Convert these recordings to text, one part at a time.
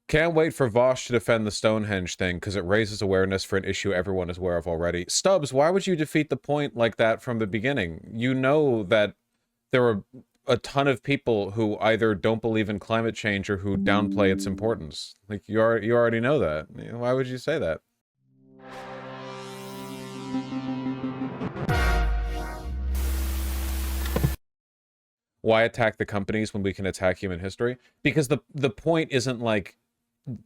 Can't wait for Vaush to defend the Stonehenge thing because it raises awareness for an issue everyone is aware of already. Stubbs, why would you defeat the point like that from the beginning? You know that there are a ton of people who either don't believe in climate change or who downplay its importance. Like, you already know that. Why would you say that? Why attack the companies when we can attack human history? Because the point isn't like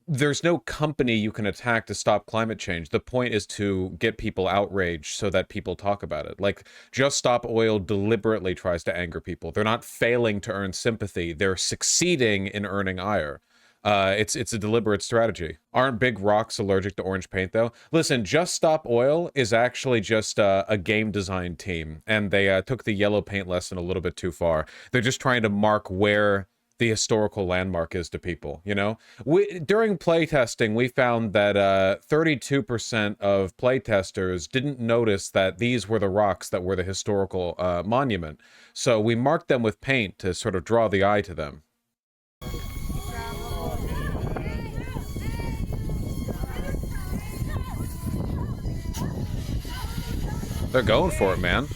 there's no company you can attack to stop climate change. The point is to get people outraged so that people talk about it. Like, Just Stop Oil deliberately tries to anger people. They're not failing to earn sympathy. They're succeeding in earning ire. It's a deliberate strategy. Aren't big rocks allergic to orange paint, though? Listen, Just Stop Oil is actually just a game design team, and they took the yellow paint lesson a little bit too far. They're just trying to mark where the historical landmark is to people, you know? During playtesting, we found that 32% of playtesters didn't notice that these were the rocks that were the historical monument. So we marked them with paint to sort of draw the eye to them. They're going for it, man.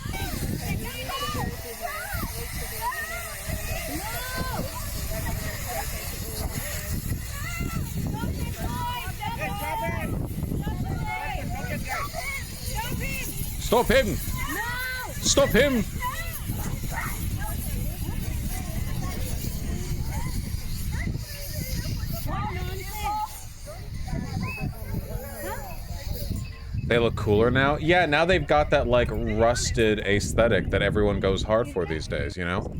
Stop him! No! Stop him! They look cooler now? Yeah, now they've got that, like, rusted aesthetic that everyone goes hard for these days, you know?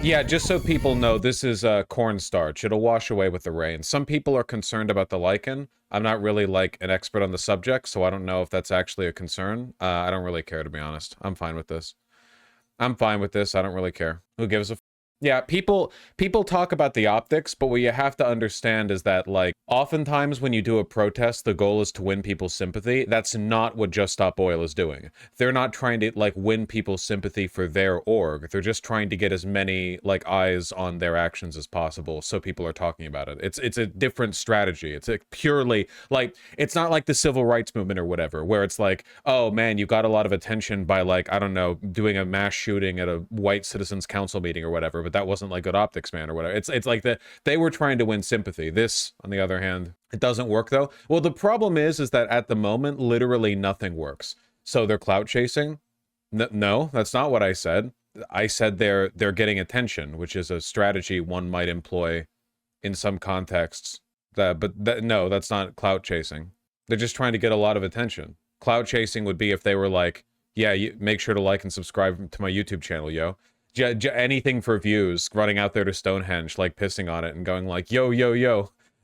Yeah, just so people know, this is cornstarch. It'll wash away with the rain. Some people are concerned about the lichen. I'm not really, like, an expert on the subject, so I don't know if that's actually a concern. I don't really care, to be honest. I'm fine with this. I'm fine with this. I don't really care. Who gives a f? Yeah, people talk about the optics, but what you have to understand is that, like, oftentimes when you do a protest, the goal is to win people's sympathy. That's not what Just Stop Oil is doing. They're not trying to, like, win people's sympathy for their org. They're just trying to get as many, like, eyes on their actions as possible, so people are talking about it. It's a different strategy. It's a purely, like, it's not like the civil rights movement or whatever, where it's like, oh man, you got a lot of attention by, like, I don't know, doing a mass shooting at a white citizens council meeting or whatever, but that wasn't like good optics, man, or whatever. It's like they were trying to win sympathy. This, on the other hand, it doesn't work though. Well, the problem is that at the moment, literally nothing works. So they're clout chasing? No, that's not what I said. I said they're getting attention, which is a strategy one might employ in some contexts. No, that's not clout chasing. They're just trying to get a lot of attention. Clout chasing would be if they were like, yeah, make sure to like and subscribe to my YouTube channel, yo. Anything for views, running out there to Stonehenge, like pissing on it and going like, yo,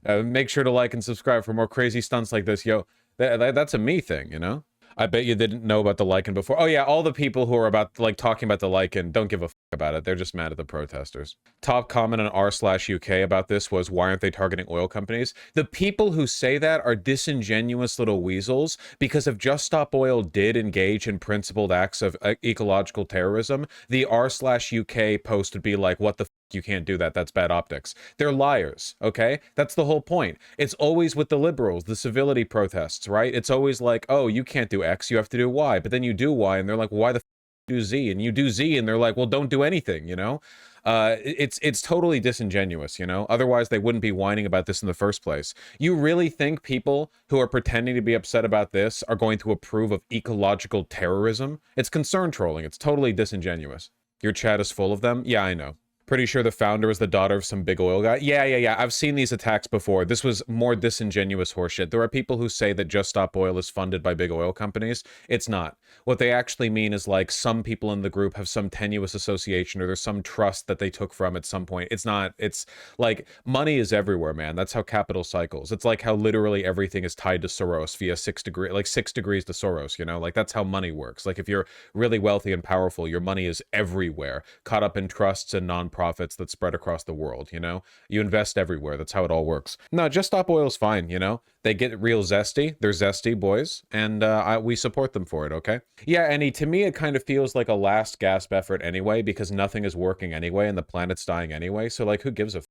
make sure to like and subscribe for more crazy stunts like this, yo. That's a me thing, you know? I bet you didn't know about the lichen before. Oh yeah, all the people who are about, like, talking about the lichen don't give a f about it. They're just mad at the protesters. Top comment on r/UK about this was, why aren't they targeting oil companies? The people who say that are disingenuous little weasels, because if Just Stop Oil did engage in principled acts of ecological terrorism, the r/UK post would be like, what the f, you can't do that, that's bad optics. They're liars, okay? That's the whole point. It's always with the liberals, the civility protests, right? It's always like, oh, you can't do X, you have to do Y, but then you do Y, and they're like, why the f do Z? And you do Z, and they're like, well, don't do anything, you know? It's totally disingenuous, you know? Otherwise, they wouldn't be whining about this in the first place. You really think people who are pretending to be upset about this are going to approve of ecological terrorism? It's concern trolling. It's totally disingenuous. Your chat is full of them? Yeah, I know. Pretty sure the founder is the daughter of some big oil guy. Yeah. I've seen these attacks before. This was more disingenuous horseshit. There are people who say that Just Stop Oil is funded by big oil companies. It's not. What they actually mean is, like, some people in the group have some tenuous association, or there's some trust that they took from at some point. It's not. It's like, money is everywhere, man. That's how capital cycles. It's like how literally everything is tied to Soros via 6 degrees to Soros, you know? Like, that's how money works. Like, if you're really wealthy and powerful, your money is everywhere, caught up in trusts and non profits that spread across the world, you know? You invest everywhere. That's how it all works. No, Just Stop Oil's fine, you know? They get real zesty. They're zesty boys, and we support them for it, okay? Yeah, Annie, to me, it kind of feels like a last gasp effort anyway, because nothing is working anyway, and the planet's dying anyway, so, like, who gives a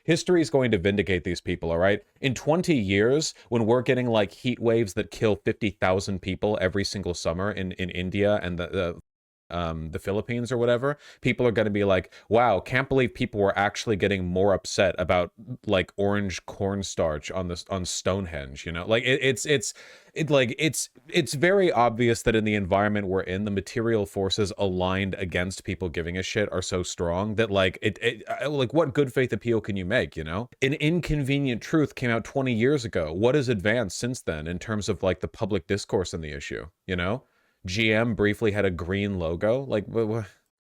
History is going to vindicate these people, all right? In 20 years, when we're getting, like, heat waves that kill 50,000 people every single summer in India and the Philippines or whatever, people are going to be like, wow, can't believe people were actually getting more upset about, like, orange cornstarch on Stonehenge, you know? Like, it's very obvious that in the environment we're in, the material forces aligned against people giving a shit are so strong that, like, like, what good faith appeal can you make, you know? An Inconvenient Truth came out 20 years ago. What has advanced since then in terms of, like, the public discourse on the issue, you know? GM briefly had a green logo. Like,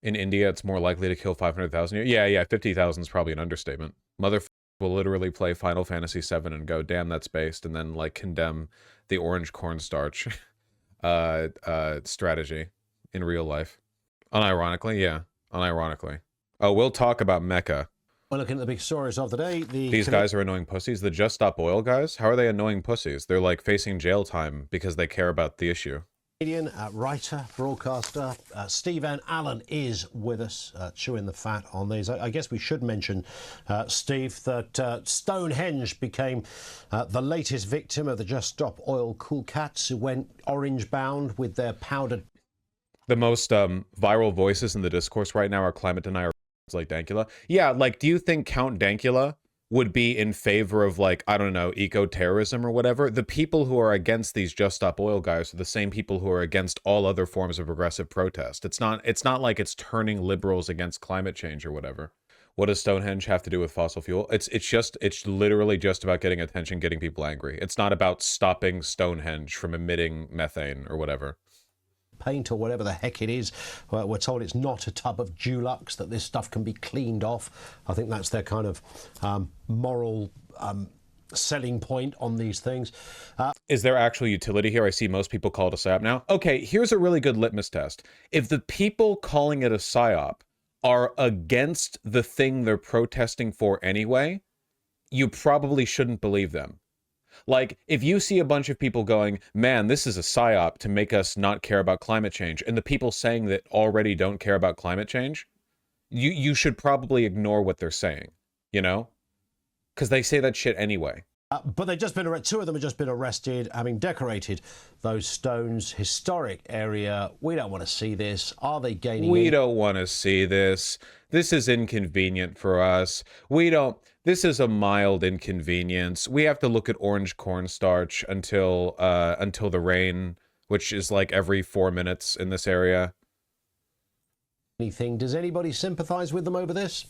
in India, it's more likely to kill 500,000. Yeah, 50,000 is probably an understatement. Motherfuckers will literally play Final Fantasy VII and go, damn, that's based, and then, like, condemn the orange cornstarch strategy in real life. Unironically, yeah. Unironically. Oh, we'll talk about Mecca. We're looking at the big stories of the day. These guys are annoying pussies. The Just Stop Oil guys? How are they annoying pussies? They're, like, facing jail time because they care about the issue. Canadian writer, broadcaster, Stephen Allen is with us, chewing the fat on these. I guess we should mention, Steve, that Stonehenge became the latest victim of the Just Stop Oil cool cats who went orange-bound with their powdered... The most viral voices in the discourse right now are climate deniers like Dankula. Yeah, like, do you think Count Dankula would be in favor of, like, I don't know, eco-terrorism or whatever? The people who are against these Just Stop Oil guys are the same people who are against all other forms of progressive protest. It's not like it's turning liberals against climate change or whatever. What does Stonehenge have to do with fossil fuel? It's literally just about getting attention, getting people angry. It's not about stopping Stonehenge from emitting methane or whatever. Paint or whatever the heck it is. We're told it's not a tub of Dulux, that this stuff can be cleaned off. I think that's their kind of moral selling point on these things. Is there actual utility here? I see most people call it a PSYOP now. Okay, here's a really good litmus test. If the people calling it a PSYOP are against the thing they're protesting for anyway, you probably shouldn't believe them. Like, if you see a bunch of people going, man, this is a PSYOP to make us not care about climate change, and the people saying that already don't care about climate change, you should probably ignore what they're saying, you know? Because they say that shit anyway. But they've just been arrested. Two of them have just been arrested, having decorated those stones. Historic area. We don't want to see this. Are they gaining? We don't want to see this. This is inconvenient for us. We don't. This is a mild inconvenience. We have to look at orange cornstarch until the rain, which is like every 4 minutes in this area. Anything? Does anybody sympathise with them over this?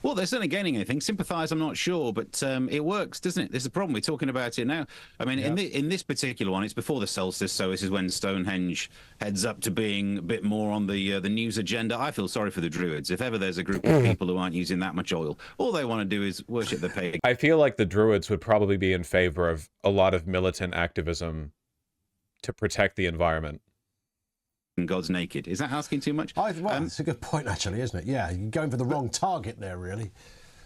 Well, they're certainly gaining anything. Sympathise, I'm not sure, but it works, doesn't it? There's a problem. We're talking about it now. I mean, yeah. in this particular one, it's before the solstice, so this is when Stonehenge heads up to being a bit more on the news agenda. I feel sorry for the Druids. If ever there's a group of people who aren't using that much oil, all they want to do is worship the pagan. I feel like the Druids would probably be in favor of a lot of militant activism to protect the environment. God's naked. Is that asking too much? Well, it's a good point, actually, isn't it? Yeah, you're going for the wrong target there, really.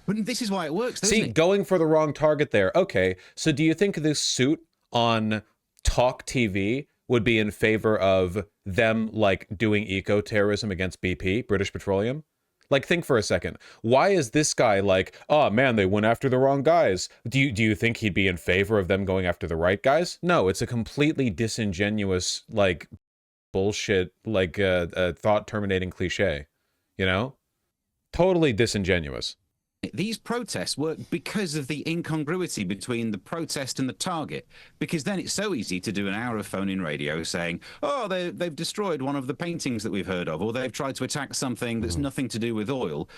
But this is why it works, doesn't it? Going for the wrong target there. Okay, so do you think this suit on Talk TV would be in favor of them, like, doing eco-terrorism against BP, British Petroleum? Like, think for a second. Why is this guy like, oh man, they went after the wrong guys? Do you think he'd be in favor of them going after the right guys? No, it's a completely disingenuous, like, bullshit, like thought terminating cliche, you know? Totally disingenuous. These protests work because of the incongruity between the protest and the target, because then it's so easy to do an hour of phone-in radio saying, oh, they've destroyed one of the paintings that we've heard of, or they've tried to attack something that's nothing to do with oil,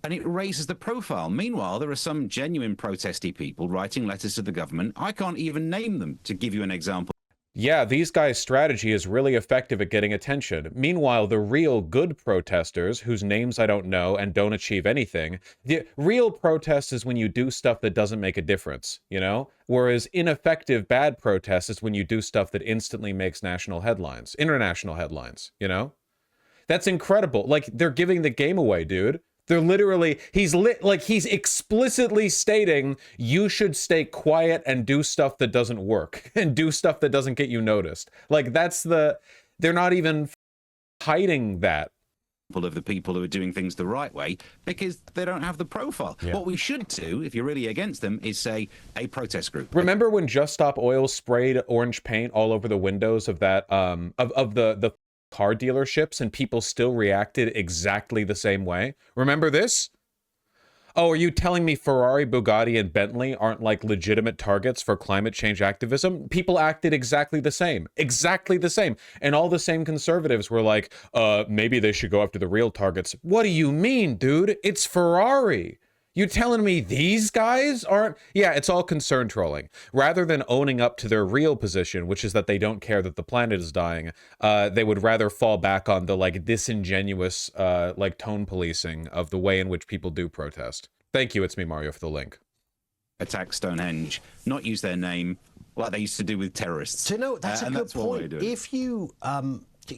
and it raises the profile. Meanwhile, there are some genuine protesty people writing letters to the government. I can't even name them, to give you an example. Yeah, these guys' strategy is really effective at getting attention. Meanwhile, the real good protesters, whose names I don't know and don't achieve anything, the real protest is when you do stuff that doesn't make a difference, you know? Whereas ineffective bad protest is when you do stuff that instantly makes national headlines, international headlines, you know? That's incredible. Like, they're giving the game away, dude. They're literally, he's explicitly stating you should stay quiet and do stuff that doesn't work and do stuff that doesn't get you noticed. Like, they're not even hiding that. Of the people who are doing things the right way because they don't have the profile. Yeah. What we should do, if you're really against them, is say a protest group. Remember when Just Stop Oil sprayed orange paint all over the windows of that of the car dealerships and people still reacted exactly the same way? Remember this? Oh, are you telling me Ferrari, Bugatti, and Bentley aren't like legitimate targets for climate change activism? People acted exactly the same. Exactly the same. And all the same conservatives were like, maybe they should go after the real targets. What do you mean, dude? It's Ferrari. You telling me these guys aren't? Yeah, it's all concern trolling. Rather than owning up to their real position, which is that they don't care that the planet is dying, they would rather fall back on the like disingenuous like tone policing of the way in which people do protest. Thank you, it's me, Mario, for the link. Attack Stonehenge, not use their name like they used to do with terrorists. Do you know, that's a good point. If you...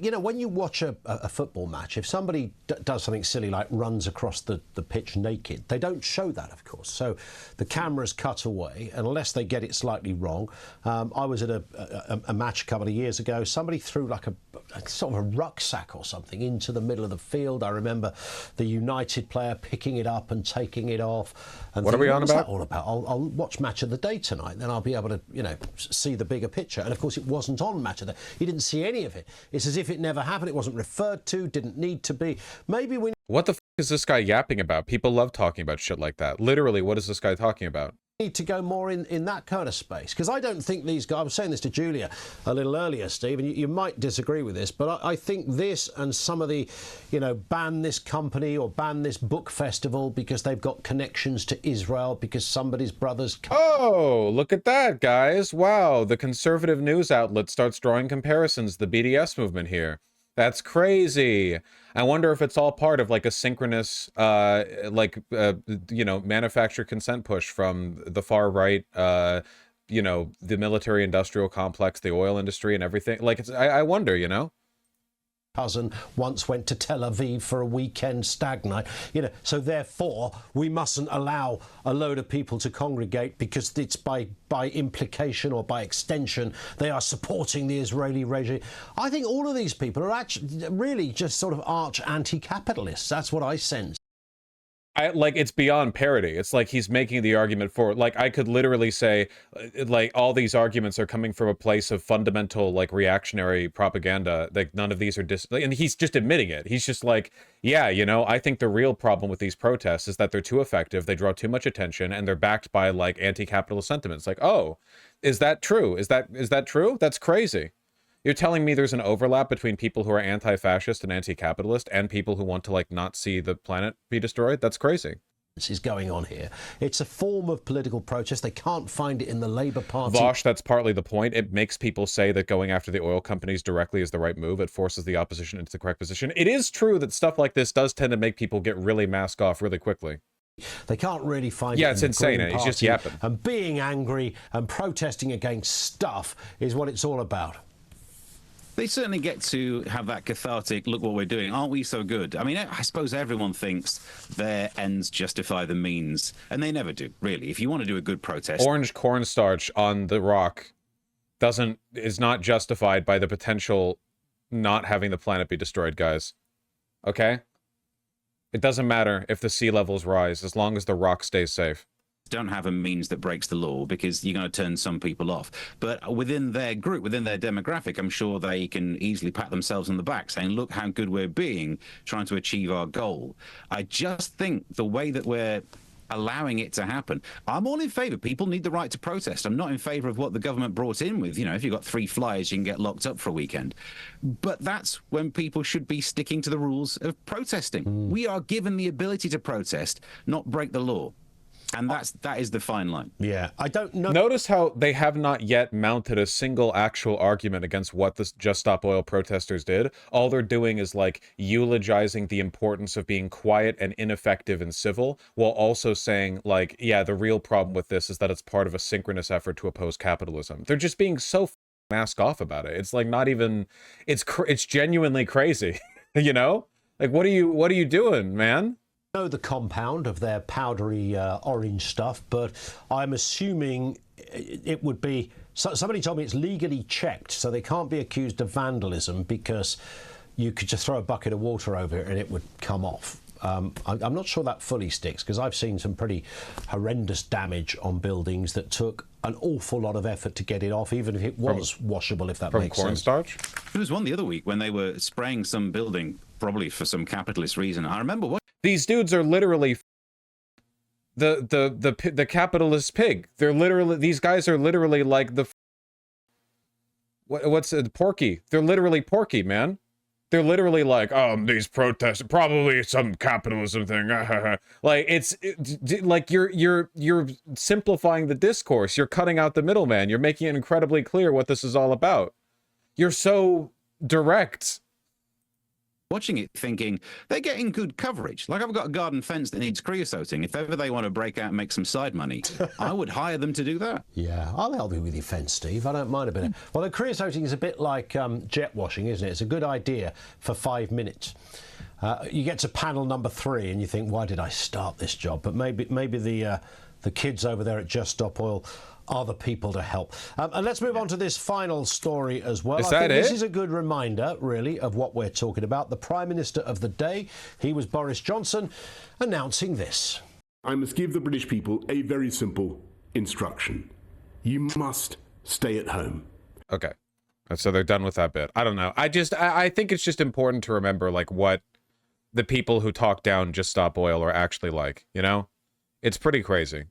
you know, when you watch a football match, if somebody does something silly like runs across the pitch naked, they don't show that, of course. So the camera's cut away, unless they get it slightly wrong. I was at a match a couple of years ago. Somebody threw like a sort of a rucksack or something into the middle of the field. I remember the United player picking it up and taking it off. And what are we on about? What's that all about? I'll watch Match of the Day tonight, then I'll be able to, you know, see the bigger picture. And of course, it wasn't on Match of the Day. You didn't see any of it. It's as if it never happened. It wasn't referred to, didn't need to be. Maybe we... What the f is this guy yapping about? People love talking about shit like that. Literally, what is this guy talking about? Need to go more in that kind of space, because I don't think these guys... I was saying this to Julia a little earlier, Steve, and you might disagree with this, but I think this and some of the, you know, ban this company or ban this book festival because they've got connections to Israel because somebody's brother's... Oh, look at that, guys. Wow, the conservative news outlet starts drawing comparisons to the BDS movement here. That's crazy. I wonder if it's all part of like a synchronous, you know, manufacturer consent push from the far right, you know, the military industrial complex, the oil industry and everything. Like, it's, I wonder, you know? Cousin once went to Tel Aviv for a weekend stag night, you know, so therefore we mustn't allow a load of people to congregate because it's by implication or by extension they are supporting the Israeli regime. I think all of these people are actually really just sort of arch anti-capitalists. That's what I sense. Like, it's beyond parody. It's like he's making the argument for, like, I could literally say, like, all these arguments are coming from a place of fundamental, like, reactionary propaganda. Like, none of these are and he's just admitting it. He's just like, yeah, you know, I think the real problem with these protests is that they're too effective, they draw too much attention, and they're backed by, like, anti-capitalist sentiments. Like, oh, is that true? Is that true? That's crazy. You're telling me there's an overlap between people who are anti-fascist and anti-capitalist and people who want to, like, not see the planet be destroyed? That's crazy. This is going on here. It's a form of political protest. They can't find it in the Labour Party. Vaush, that's partly the point. It makes people say that going after the oil companies directly is the right move. It forces the opposition into the correct position. It is true that stuff like this does tend to make people get really mask off really quickly. They can't really find it. Yeah, it's insane. He's just yapping. And being angry and protesting against stuff is what it's all about. They certainly get to have that cathartic, look what we're doing, aren't we so good? I mean, I suppose everyone thinks their ends justify the means, and they never do, really. If you want to do a good protest... Orange cornstarch on the rock is not justified by the potential not having the planet be destroyed, guys. Okay? It doesn't matter if the sea levels rise, as long as the rock stays safe. Don't have a means that breaks the law because you're going to turn some people off. But within their group, within their demographic, I'm sure they can easily pat themselves on the back saying, look how good we're being, trying to achieve our goal. I just think the way that we're allowing it to happen, I'm all in favour. People need the right to protest. I'm not in favour of what the government brought in with, you know, if you've got 3 flyers, you can get locked up for a weekend. But that's when people should be sticking to the rules of protesting. We are given the ability to protest, not break the law. And that is the fine line. Yeah, I don't know. Notice how they have not yet mounted a single actual argument against what the Just Stop Oil protesters did. All they're doing is, like, eulogizing the importance of being quiet and ineffective and civil, while also saying, like, yeah, the real problem with this is that it's part of a synchronous effort to oppose capitalism. They're just being so mask off about it. It's like not even. It's genuinely crazy, you know? Like, what are you doing, man? Know the compound of their powdery orange stuff, but I'm assuming it would be... Somebody told me it's legally checked, so they can't be accused of vandalism because you could just throw a bucket of water over it and it would come off. I'm not sure that fully sticks, because I've seen some pretty horrendous damage on buildings that took an awful lot of effort to get it off, even if it was washable, if that makes sense. From cornstarch? There was one the other week when they were spraying some building, probably for some capitalist reason. I remember what... These dudes are literally the capitalist pig. They're literally, these guys are literally like the what's it, Porky. They're literally Porky, man. They're literally like, these protests, probably some capitalism thing. Like like you're simplifying the discourse. You're cutting out the middleman. You're making it incredibly clear what this is all about. You're so direct. Watching it thinking, they're getting good coverage. Like, I've got a garden fence that needs creosoting. If ever they want to break out and make some side money, I would hire them to do that. Yeah, I'll help you with your fence, Steve. I don't mind a bit. Well, the creosoting is a bit like jet washing, isn't it? It's a good idea for 5 minutes. You get to panel number 3 and you think, why did I start this job? But maybe the kids over there at Just Stop Oil are the people to help. And let's move on to this final story as well. Is that it? This is a good reminder, really, of what we're talking about. The Prime Minister of the day, he was Boris Johnson, announcing this. I must give the British people a very simple instruction. You must stay at home. Okay. So they're done with that bit. I don't know. I think it's just important to remember, like, what the people who talk down Just Stop Oil are actually like, you know? It's pretty crazy.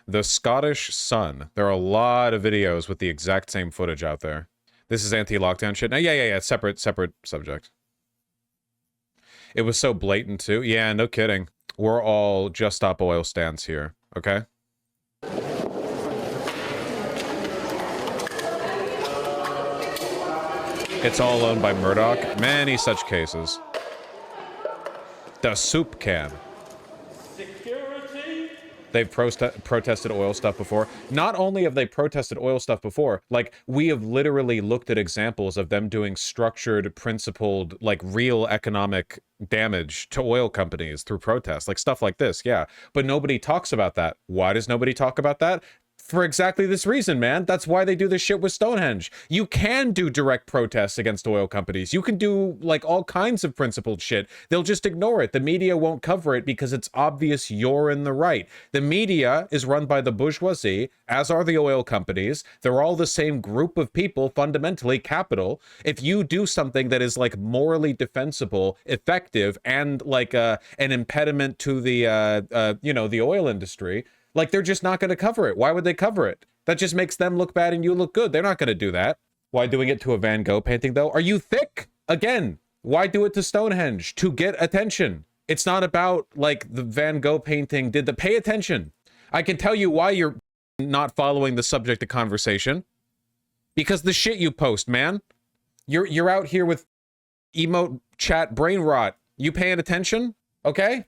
The Scottish Sun. There are a lot of videos with the exact same footage out there. This is anti-lockdown shit. No, yeah. Separate subject. It was so blatant too. Yeah, no kidding. We're all Just Stop Oil stands here. Okay. It's all owned by Murdoch. Many such cases. The soup can. They've protested oil stuff before. Not only have they protested oil stuff before, like, we have literally looked at examples of them doing structured, principled, like, real economic damage to oil companies through protests, like stuff like this, yeah. But nobody talks about that. Why does nobody talk about that? For exactly this reason, man. That's why they do this shit with Stonehenge. You can do direct protests against oil companies. You can do, like, all kinds of principled shit. They'll just ignore it. The media won't cover it because it's obvious you're in the right. The media is run by the bourgeoisie, as are the oil companies. They're all the same group of people, fundamentally capital. If you do something that is, like, morally defensible, effective, and, like, an impediment to the, you know, the oil industry, like, they're just not going to cover it. Why would they cover it? That just makes them look bad and you look good. They're not going to do that. Why doing it to a Van Gogh painting, though? Are you thick? Again, why do it to Stonehenge? To get attention. It's not about, like, the Van Gogh painting did the... Pay attention. I can tell you why you're not following the subject of conversation. Because the shit you post, man. You're out here with emote chat brain rot. You paying attention? Okay?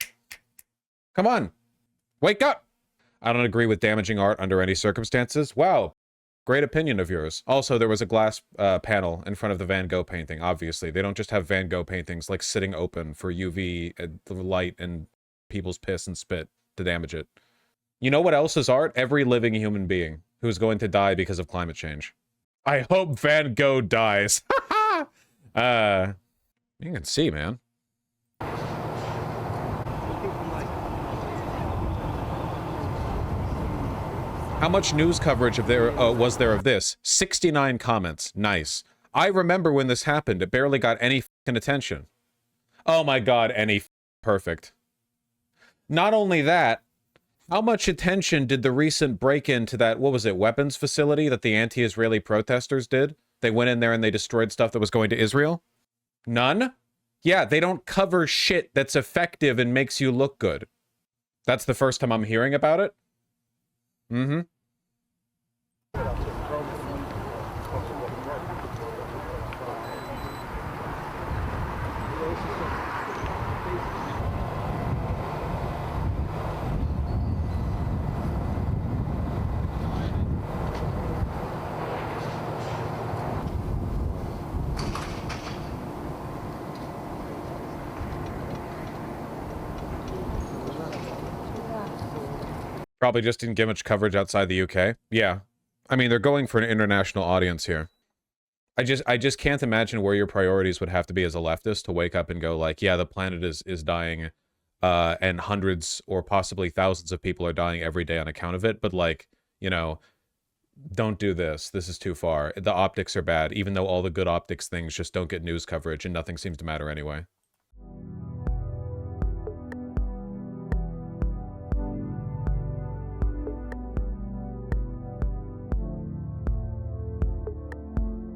Come on. Wake up. I don't agree with damaging art under any circumstances. Wow. Great opinion of yours. Also, there was a glass panel in front of the Van Gogh painting, obviously. They don't just have Van Gogh paintings, like, sitting open for UV light and people's piss and spit to damage it. You know what else is art? Every living human being who's going to die because of climate change. I hope Van Gogh dies. You can see, man. How much news coverage was there of this? 69 comments. Nice. I remember when this happened. It barely got any fucking attention. Oh my god, perfect. Not only that, how much attention did the recent break-in to that, what was it, weapons facility that the anti-Israeli protesters did? They went in there and they destroyed stuff that was going to Israel? None? Yeah, they don't cover shit that's effective and makes you look good. That's the first time I'm hearing about it? Mm-hmm. Probably just didn't get much coverage outside the UK. Yeah. I mean, they're going for an international audience here. I just can't imagine where your priorities would have to be as a leftist to wake up and go like, yeah, the planet is dying, and hundreds or possibly thousands of people are dying every day on account of it. But like, you know, don't do this. This is too far. The optics are bad, even though all the good optics things just don't get news coverage and nothing seems to matter anyway.